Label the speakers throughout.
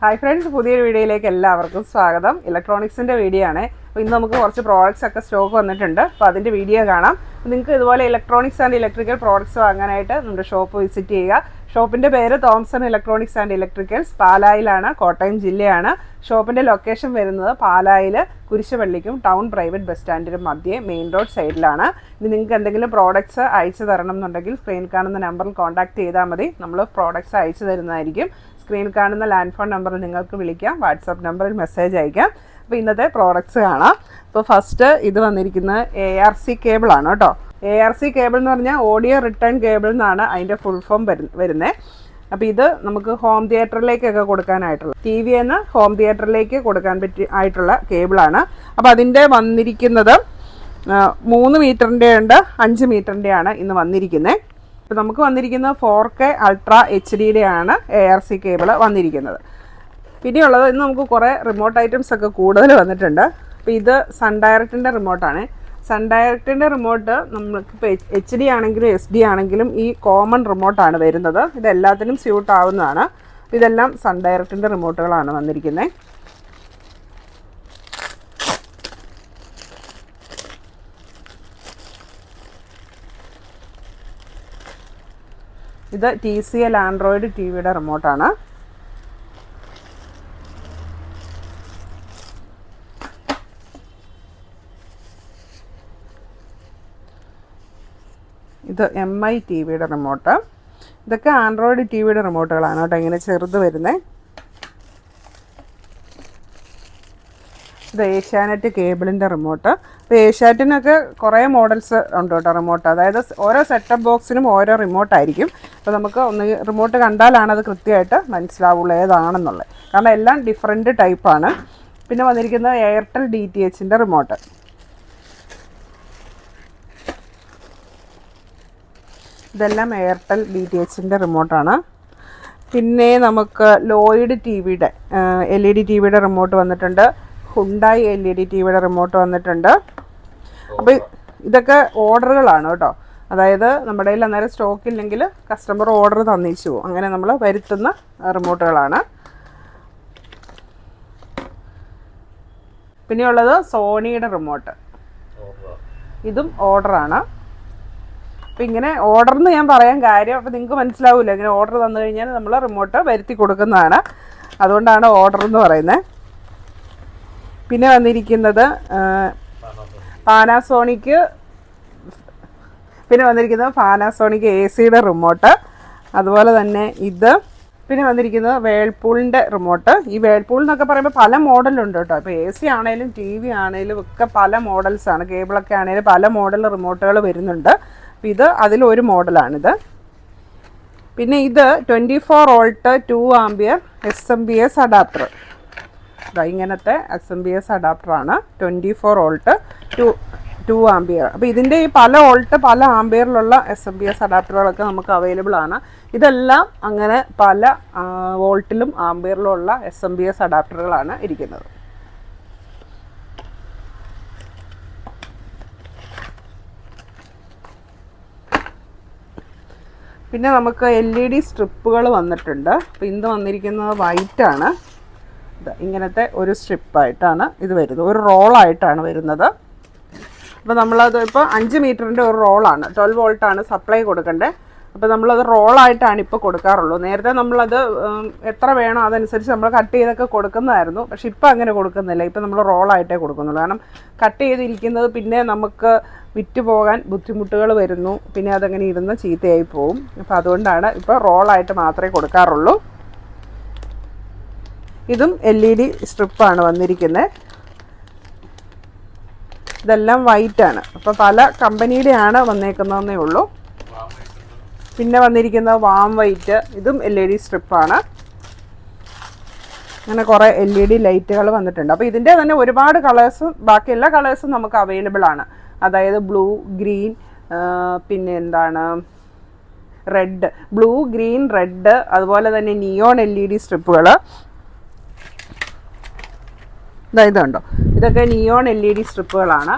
Speaker 1: Hi friends, പുതിയൊരു വീഡിയോയിലേക്ക് എല്ലാവർക്കും സ്വാഗതം. ഇലക്ട്രോണിക്സിൻ്റെ വീഡിയോ ആണ്. അപ്പോൾ ഇന്ന് നമുക്ക് കുറച്ച് പ്രോഡക്റ്റ്സ് ഒക്കെ സ്റ്റോക്ക് വന്നിട്ടുണ്ട്. അപ്പോൾ അതിൻ്റെ വീഡിയോ കാണാം. നിങ്ങൾക്ക് ഇതുപോലെ ഇലക്ട്രോണിക്സ് ആൻഡ് ഇലക്ട്രിക്കൽ പ്രോഡക്റ്റ്സ് വാങ്ങാനായിട്ട് നമ്മുടെ ഷോപ്പ് വിസിറ്റ് ചെയ്യുക. ഷോപ്പിൻ്റെ പേര് തോംസൺ ഇലക്ട്രോണിക്സ് ആൻഡ് ഇലക്ട്രിക്കൽസ്, പാലായിലാണ്, കോട്ടയം ജില്ലയാണ്. ഷോപ്പിൻ്റെ ലൊക്കേഷൻ വരുന്നത് പാലായിൽ കുരിശുപള്ളിക്കും ടൗൺ പ്രൈവറ്റ് ബസ് സ്റ്റാൻഡിനും മധ്യേ മെയിൻ റോഡ് സൈഡിലാണ്. ഇനി നിങ്ങൾക്ക് എന്തെങ്കിലും പ്രോഡക്റ്റ്സ് അയച്ചു തരണം എന്നുണ്ടെങ്കിൽ സ്ക്രീൻ കാണുന്ന നമ്പറിൽ കോൺടാക്ട് ചെയ്താൽ മതി. നമ്മൾ പ്രോഡക്റ്റ്സ് അയച്ചു തരുന്നതായിരിക്കും. സ്ക്രീൻ കാണുന്ന ലാൻഡ് ഫോൺ നമ്പറിൽ നിങ്ങൾക്ക് വിളിക്കാം, വാട്സാപ്പ് നമ്പറിൽ മെസ്സേജ് അയക്കാം. അപ്പോൾ ഇന്നത്തെ പ്രോഡക്റ്റ്സ് കാണാം. അപ്പോൾ ഫസ്റ്റ് ഇത് വന്നിരിക്കുന്നത് ARC കേബിളാണ് കേട്ടോ. ARC കേബിൾ എന്ന് പറഞ്ഞാൽ ഓഡിയോ റിട്ടേൺ കേബിൾ എന്നാണ് അതിൻ്റെ ഫുൾ ഫോം വരുന്നത്. അപ്പോൾ ഇത് നമുക്ക് ഹോം തിയേറ്ററിലേക്കൊക്കെ കൊടുക്കാനായിട്ടുള്ള TV-ന്ന് ഹോം തിയേറ്ററിലേക്ക് കൊടുക്കാൻ ആയിട്ടുള്ള കേബിളാണ്. അപ്പോൾ അതിൻ്റെ വന്നിരിക്കുന്നത് 3 മീറ്ററിൻ്റെ ഉണ്ട്, 5 മീറ്ററിൻ്റെയാണ് ഇന്ന് വന്നിരിക്കുന്നത്. ഇപ്പോൾ നമുക്ക് വന്നിരിക്കുന്നത് 4K അൾട്രാ HD ആണ് ARC കേബിൾ വന്നിരിക്കുന്നത്. പിന്നെയുള്ളത് ഇന്ന് നമുക്ക് കുറേ റിമോട്ട് ഐറ്റംസ് ഒക്കെ കൂടുതൽ വന്നിട്ടുണ്ട്. അപ്പോൾ ഇത് സൺ ഡയറക്റ്റിൻ്റെ റിമോട്ടാണ്. സൺ ഡയറക്റ്റിൻ്റെ റിമോട്ട് നമുക്കിപ്പോൾ HD ആണെങ്കിലും SD ആണെങ്കിലും ഈ കോമൺ റിമോട്ടാണ് വരുന്നത്. ഇതെല്ലാത്തിനും സ്യൂട്ട് ആവുന്നതാണ്. ഇതെല്ലാം സൺ ഡയറക്റ്റിൻ്റെ റിമോട്ടുകളാണ് വന്നിരിക്കുന്നത്. ഇത് TCL ആൻഡ്രോയിഡ് TV-യുടെ റിമോട്ടാണ്. ഇത് MI TV-യുടെ റിമോട്ട്. ഇതൊക്കെ ആൻഡ്രോയിഡ് TV-യുടെ റിമോട്ടുകളാണ് കേട്ടോ, ഇങ്ങനെ ചെറുത് വരുന്നത്. ഇത് ഏഷ്യാനെറ്റ് കേബിളിൻ്റെ റിമോട്ട്. ഇപ്പോൾ ഏഷ്യാനെറ്റിനൊക്കെ കുറേ മോഡൽസ് ഉണ്ട് കേട്ടോ റിമോട്ട്. അതായത് ഓരോ സെറ്റപ്പ് ബോക്സിനും ഓരോ റിമോട്ടായിരിക്കും. അപ്പോൾ നമുക്ക് ഒന്ന് റിമോട്ട് കണ്ടാലാണ് അത് കൃത്യമായിട്ട് മനസ്സിലാവുള്ളൂ ഏതാണെന്നുള്ളത്. കാരണം എല്ലാം ഡിഫറെൻറ്റ് ടൈപ്പാണ്. പിന്നെ വന്നിരിക്കുന്നത് എയർടെൽ DTHൻ്റെ റിമോട്ട്. ഇതെല്ലാം എയർടെൽ DTHൻ്റെ റിമോട്ടാണ്. പിന്നെ നമുക്ക് ലോയിഡ് TV-യുടെ LED TV-യുടെ റിമോട്ട് വന്നിട്ടുണ്ട്. ഹുണ്ടായി LED TV-യുടെ റിമോട്ട് വന്നിട്ടുണ്ട്. അപ്പോൾ ഇതൊക്കെ ഓർഡറുകളാണ് കേട്ടോ. അതായത് നമ്മുടെ കയ്യിൽ അന്നേരം സ്റ്റോക്ക് ഇല്ലെങ്കിൽ കസ്റ്റമർ ഓർഡർ തന്നിച്ചു പോകും. അങ്ങനെ നമ്മൾ വരുത്തുന്ന റിമോട്ടുകളാണ്. പിന്നെയുള്ളത് സോണിയുടെ റിമോട്ട്. ഇതും ഓർഡറാണ്. അപ്പം ഇങ്ങനെ ഓർഡർ എന്ന് ഞാൻ പറയാൻ കാര്യം അപ്പോൾ നിങ്ങൾക്ക് മനസ്സിലാവില്ല. ഇങ്ങനെ ഓർഡർ തന്നു കഴിഞ്ഞാൽ നമ്മൾ റിമോട്ട് വരുത്തി കൊടുക്കുന്നതാണ്. അതുകൊണ്ടാണ് ഓർഡർ എന്ന് പറയുന്നത്. പിന്നെ വന്നിരിക്കുന്നത് പാനാസോണിക് AC-യുടെ റിമോട്ട്. അതുപോലെ തന്നെ ഇത് പിന്നെ വന്നിരിക്കുന്നത് വേൾപൂളിൻ്റെ റിമോട്ട്. ഈ വേൾപൂൾ എന്നൊക്കെ പറയുമ്പോൾ പല മോഡലുണ്ട് കേട്ടോ. ഇപ്പോൾ AC ആണെങ്കിലും TV ആണെങ്കിലും ഒക്കെ പല മോഡൽസാണ്. കേബിളൊക്കെ ആണെങ്കിലും പല മോഡൽ റിമോട്ടുകൾ വരുന്നുണ്ട്. അപ്പോൾ ഇത് അതിലൊരു മോഡലാണിത്. പിന്നെ ഇത് 24 വോൾട്ട് 2 ആംപിയർ SMPS അഡാപ്റ്റർ. ഇങ്ങനത്തെ SMPS അഡാപ്റ്ററാണ്. 24 volt 2 ampere. അപ്പോൾ ഇതിൻ്റെ ഈ പല വോൾട്ട് പല ആംപിയറിലുള്ള SMPS അഡാപ്റ്ററുകളൊക്കെ നമുക്ക് അവൈലബിൾ ആണ്. ഇതെല്ലാം അങ്ങനെ പല വോൾട്ടിലും ആംപിയറിലുള്ള SMPS അഡാപ്റ്ററുകളാണ് ഇരിക്കുന്നത്. പിന്നെ നമുക്ക് LED സ്ട്രിപ്പുകൾ വന്നിട്ടുണ്ട്. അപ്പോൾ ഇന്ന് വന്നിരിക്കുന്നത് വൈറ്റാണ്. ഇങ്ങനത്തെ ഒരു സ്ട്രിപ്പായിട്ടാണ് ഇത് വരുന്നത്. ഒരു റോളായിട്ടാണ് വരുന്നത്. അപ്പോൾ നമ്മളത് ഇപ്പോൾ 5 മീറ്ററിൻ്റെ ഒരു റോളാണ്. 12 വോൾട്ടാണ് സപ്ലൈ കൊടുക്കേണ്ടത്. അപ്പോൾ നമ്മളത് റോളായിട്ടാണ് ഇപ്പോൾ കൊടുക്കാറുള്ളൂ. നേരത്തെ നമ്മളത് എത്ര വേണോ അതനുസരിച്ച് നമ്മൾ കട്ട് ചെയ്തൊക്കെ കൊടുക്കുന്നതായിരുന്നു. പക്ഷെ ഇപ്പോൾ അങ്ങനെ കൊടുക്കുന്നില്ല. ഇപ്പോൾ നമ്മൾ റോളായിട്ടേ കൊടുക്കുന്നുള്ളൂ. കാരണം കട്ട് ചെയ്തിരിക്കുന്നത് പിന്നെ നമുക്ക് വിറ്റ് പോകാൻ ബുദ്ധിമുട്ടുകൾ വരുന്നു. പിന്നെ അതങ്ങനെ ഇരുന്ന് ചീത്തയായി പോവും. അപ്പോൾ അതുകൊണ്ടാണ് ഇപ്പോൾ റോളായിട്ട് മാത്രമേ കൊടുക്കാറുള്ളൂ. ഇതും LED സ്ട്രിപ്പാണ് വന്നിരിക്കുന്നത്. ഇതെല്ലാം വൈറ്റാണ്. അപ്പോൾ പല കമ്പനിയുടെയാണ് വന്നേക്കുന്നതെന്നേ ഉള്ളൂ. പിന്നെ വന്നിരിക്കുന്നത് വാം വൈറ്റ്. ഇതും LED സ്ട്രിപ്പാണ്. അങ്ങനെ കുറേ LED ലൈറ്റുകൾ വന്നിട്ടുണ്ട്. അപ്പോൾ ഇതിൻ്റെ തന്നെ ഒരുപാട് കളേഴ്സും ബാക്കി എല്ലാ കളേഴ്സും നമുക്ക് അവൈലബിൾ ആണ്. അതായത് ബ്ലൂ, ഗ്രീൻ, പിന്നെ എന്താണ് റെഡ്, ബ്ലൂ, ഗ്രീൻ, റെഡ്, അതുപോലെ തന്നെ നിയോൺ LED സ്ട്രിപ്പുകൾ. ഇതുണ്ടോ, ഇതൊക്കെ നിയോൺ LED സ്ട്രിപ്പുകളാണ്.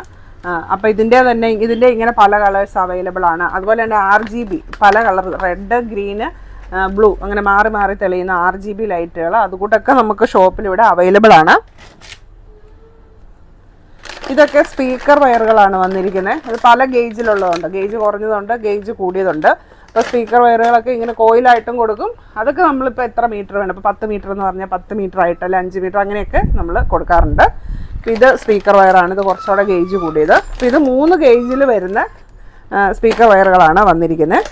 Speaker 1: അപ്പോൾ ഇതിൻ്റെ ഇങ്ങനെ പല കളേഴ്സ് അവൈലബിൾ ആണ്. അതുപോലെ തന്നെ RGB പല കളർ, റെഡ്, ഗ്രീന്, ബ്ലൂ, അങ്ങനെ മാറി മാറി തെളിയുന്ന RGB ലൈറ്റുകൾ അതുകൂട്ടൊക്കെ നമുക്ക് ഷോപ്പിലിവിടെ അവൈലബിൾ ആണ്. ഇതൊക്കെ സ്പീക്കർ വയറുകളാണ് വന്നിരിക്കുന്നത്. അത് പല ഗേജിലുള്ളതുണ്ട്, ഗേജ് കുറഞ്ഞതുണ്ട്, ഗേജ് കൂടിയതുണ്ട്. അപ്പോൾ സ്പീക്കർ വയറുകളൊക്കെ ഇങ്ങനെ കോയിലായിട്ടും കൊടുക്കും. അതൊക്കെ നമ്മളിപ്പോൾ എത്ര മീറ്റർ വേണം, ഇപ്പോൾ 10 മീറ്റർ എന്ന് പറഞ്ഞാൽ 10 മീറ്റർ ആയിട്ട്, അല്ല 5 മീറ്റർ അങ്ങനെയൊക്കെ നമ്മൾ കൊടുക്കാറുണ്ട്. അപ്പോൾ ഇത് സ്പീക്കർ വയറാണ്, ഇത് കുറച്ചുകൂടെ ഗേജ് കൂടിയത്. അപ്പോൾ ഇത് 3 ഗേജിൽ വരുന്ന സ്പീക്കർ വയറുകളാണ് വന്നിരിക്കുന്നത്.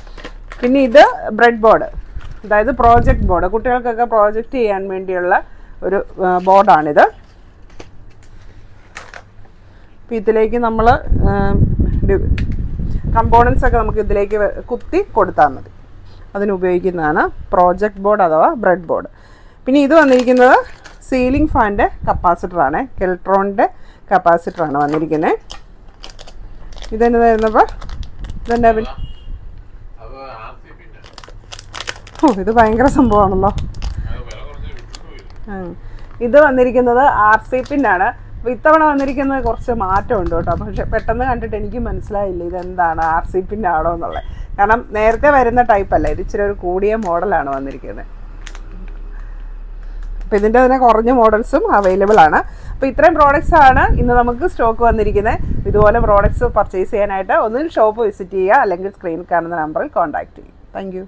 Speaker 1: പിന്നെ ഇത് ബ്രെഡ് ബോർഡ്, അതായത് പ്രോജക്റ്റ് ബോർഡ്, കുട്ടികൾക്കൊക്കെ പ്രോജക്റ്റ് ചെയ്യാൻ വേണ്ടിയുള്ള ഒരു ബോർഡാണിത്. അപ്പോൾ ഇതിലേക്ക് നമ്മൾ കമ്പോണൻസ് ഒക്കെ നമുക്ക് ഇതിലേക്ക് കുത്തി കൊടുത്താൽ മതി. അതിനുപയോഗിക്കുന്നതാണ് പ്രോജക്റ്റ് ബോർഡ് അഥവാ ബ്രെഡ് ബോർഡ്. പിന്നെ ഇത് വന്നിരിക്കുന്നത് സീലിംഗ് ഫാനിൻ്റെ കപ്പാസിറ്ററാണ്, കെൽട്രോണിൻ്റെ കപ്പാസിറ്ററാണ് വന്നിരിക്കുന്നത്. ഇതെന്നതായിരുന്നപ്പോൾ ഇതെന്നാ പിന്നെ ഇത് ഭയങ്കര സംഭവമാണല്ലോ. ഇത് വന്നിരിക്കുന്നത് RC പിന്നാണ്. അപ്പോൾ ഇത്തവണ വന്നിരിക്കുന്നത് കുറച്ച് മാറ്റമുണ്ട് കേട്ടോ. പക്ഷെ പെട്ടെന്ന് കണ്ടിട്ട് എനിക്ക് മനസ്സിലായില്ല ഇതെന്താണ് RC പിന്നാണോ എന്നുള്ളത്. കാരണം നേരത്തെ വരുന്ന ടൈപ്പല്ല, ഇത് ഇച്ചിരി ഒരു കൂടിയ മോഡലാണ് വന്നിരിക്കുന്നത്. അപ്പോൾ ഇതിൻ്റെ തന്നെ കുറഞ്ഞ മോഡൽസും അവൈലബിൾ ആണ്. അപ്പോൾ ഇത്രയും പ്രോഡക്റ്റ്സ് ആണ് ഇന്ന് നമുക്ക് സ്റ്റോക്ക് വന്നിരിക്കുന്നത്. ഇതുപോലെ പ്രോഡക്റ്റ്സ് പർച്ചേസ് ചെയ്യാനായിട്ട് ഒന്നുകിൽ ഷോപ്പ് വിസിറ്റ് ചെയ്യുക, അല്ലെങ്കിൽ സ്ക്രീനിൽ കാണുന്ന നമ്പറിൽ കോൺടാക്റ്റ് ചെയ്യും. താങ്ക്